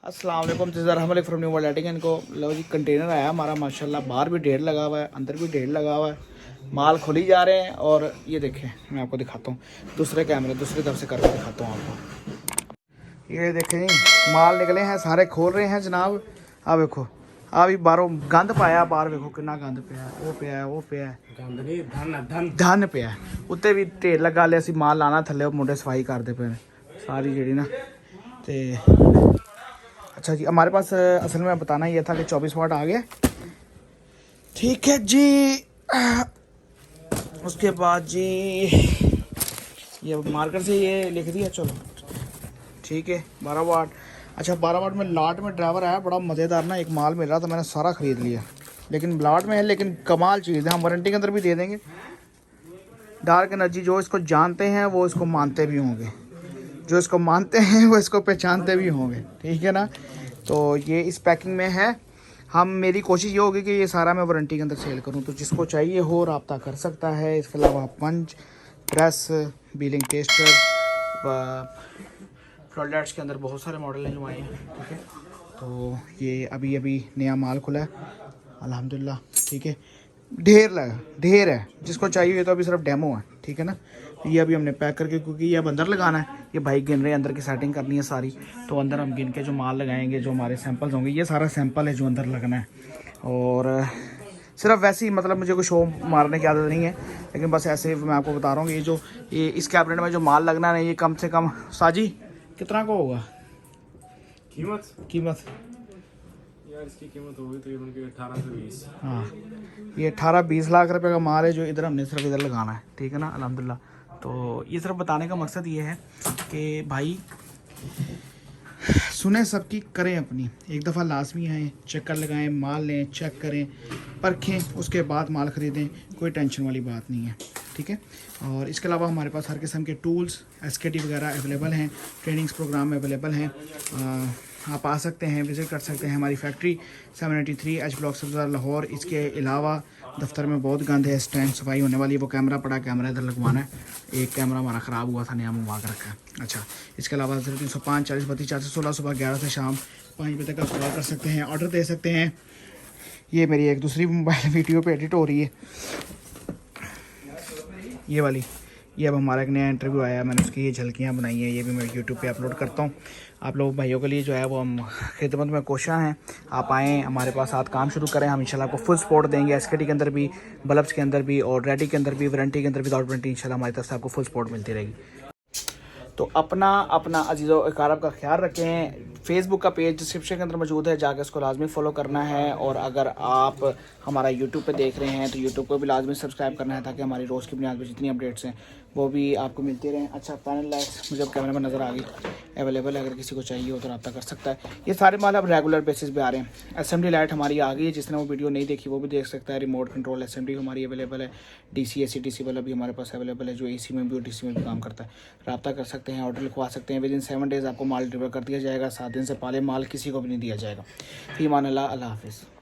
अस्सलाम वालेकुम हम फ्रॉम न्यू वर्ल्ड एडिंग। इनको लो जी कंटेनर आया हमारा माशाल्लाह, बाहर भी ढेर लगा हुआ है, अंदर भी ढेर लगा हुआ है, माल खुली जा रहे हैं। और ये देखें, मैं आपको दिखाता हूँ दूसरे कैमरे दूसरी तरफ से करके दिखाता हूँ आपको। ये देखें जी, माल निकले हैं सारे, खोल रहे हैं जनाब। अब देखो, अभी बाहरों गंद पाया, बाहर देखो कितना गंद पे है, वो पे है, वो पे है, धन पे है, उत्ते भी ढेर लगा लिया। असी माल लाना थले, मुंडे सफाई करते पे सारी जी ना। तो अच्छा जी, हमारे पास असल में बताना ये था कि 24 वाट आ गया, ठीक है जी। उसके बाद जी ये मार्कर से ये लिख दिया, चलो ठीक है 12 वाट। अच्छा 12 वाट में लाट में ड्राइवर आया, बड़ा मज़ेदार ना, एक माल मिल रहा था, मैंने सारा ख़रीद लिया, लेकिन लाट में है, लेकिन कमाल चीज़ है, हम वारंटी के अंदर भी दे देंगे। डार्क एनर्जी जो इसको जानते हैं वो इसको मानते भी होंगे, जो इसको मानते हैं वो इसको पहचानते भी होंगे, ठीक है ना। तो ये इस पैकिंग में है। मेरी कोशिश ये होगी कि ये सारा मैं वारंटी के अंदर सेल करूं, तो जिसको चाहिए हो रब्ता कर सकता है। इसके अलावा पंच, प्रेस, बीलिंग टेस्टर, फ्लडलाइट्स के अंदर बहुत सारे मॉडल हैं जो आए हैं, ठीक है। तो ये अभी अभी नया माल खुला है अल्हम्दुलिल्लाह, ठीक है। ढेर है, जिसको चाहिए। ये तो अभी सिर्फ डेमो है, ठीक है ना। ये अभी हमने पैक करके, क्योंकि ये अब अंदर लगाना है, ये भाई गिन रहे हैं, अंदर की सेटिंग करनी है सारी, तो अंदर हम गिन के जो माल लगाएंगे, जो हमारे सैंपल्स होंगे, ये सारा सैंपल है जो अंदर लगना है। और सिर्फ वैसे ही, मतलब मुझे कोई शो मारने की आदत नहीं है, लेकिन बस ऐसे मैं आपको बता रहा हूँ कि ये इस कैबिनेट में जो माल लगना है, ये कम से कम साजी कितना का होगा कीमत यार इसकी कीमत होगी तकरीबन 18 से 20। हाँ, ये 18-20 लाख रुपए का माल है जो इधर हमने सिर्फ इधर लगाना है, ठीक है ना अल्हम्दुलिल्लाह। तो ये सिर्फ बताने का मकसद ये है कि भाई सुने सबकी, करें अपनी, एक दफ़ा लाजमी आएँ, चक्कर लगाएं, माल लें, चेक करें, परखें, उसके बाद माल ख़रीदें, कोई टेंशन वाली बात नहीं है, ठीक है। और इसके अलावा हमारे पास हर किस्म के टूल्स, SKT वगैरह अवेलेबल हैं, ट्रेनिंग्स प्रोग्राम में अवेलेबल हैं। आप आ सकते हैं, विज़िट कर सकते हैं हमारी फैक्ट्री 783 H ब्लॉक सब्ज़ा लाहौर। इसके अलावा दफ्तर में बहुत गंद है, इस टाइम सफाई होने वाली है, वो कैमरा पड़ा, कैमरा इधर लगवाना है, एक कैमरा हमारा ख़राब हुआ था, नया मंगवा कर रखा है। अच्छा, इसके अलावा 0305 40 32 416 सुबह 11 से शाम 5 बजे तक आप कॉल कर सकते हैं, ऑर्डर दे सकते हैं। ये मेरी एक दूसरी मोबाइल वीडियो पे एडिट हो रही है, ये वाली, ये अब हमारा एक नया इंटरव्यू आया है, मैंने उसकी ये झलकियाँ बनाई हैं, ये भी मैं यूट्यूब पे अपलोड करता हूँ। आप लोग भाइयों के लिए जो है वो हम खिदमत में कोशिश हैं, आप आएँ हमारे पास, साथ काम शुरू करें, हम इंशाल्लाह आपको फुल सपोर्ट देंगे, SKT के अंदर भी, बल्ब्स के अंदर भी, और रेडी के अंदर भी, वारंटी के अंदर भी, विदाउट वारंटी इंशाल्लाह हमारी तरफ से आपको फुल सपोर्ट मिलती रहेगी। तो अपना अजीज़ो इकारब का ख्याल रखें। फेसबुक का पेज डिस्क्रिप्शन के अंदर मौजूद है, जाकर इसको लाजमी फॉलो करना है। और अगर आप हमारा यूट्यूब पे देख रहे हैं तो यूट्यूब को भी लाजमी सब्सक्राइब करना है, ताकि हमारी रोज़ की बुनियाद पर जितनी अपडेट्स हैं वो भी आपको मिलती रहें। अच्छा, पैनल लाइट्स मुझे अब कैमरे में नज़र आ गई, अवेलेबल है, अगर किसी को चाहिए हो तो रब्ता कर सकता है। ये सारे माल अब रेगुलर बेसिस पे आ रहे हैं। असेंबली लाइट हमारी आ गई है, जिसने वो वीडियो नहीं देखी वो भी देख सकता है। रिमोट कंट्रोल असेंबली हमारी अवेलेबल है। DC AC DC बल्ब भी हमारे पास अवेलेबल है, जो AC में भी और DC में भी काम करता है। रब्ता कर सकते हैं, ऑर्डर लिखवा सकते हैं। विदिन 7 डेज़ आपको माल डिलीवर कर दिया जाएगा। 7 दिन से पहले माल किसी को भी नहीं दिया जाएगा। फ़ी अमान अल्लाह, अल्लाह हाफ़िज़।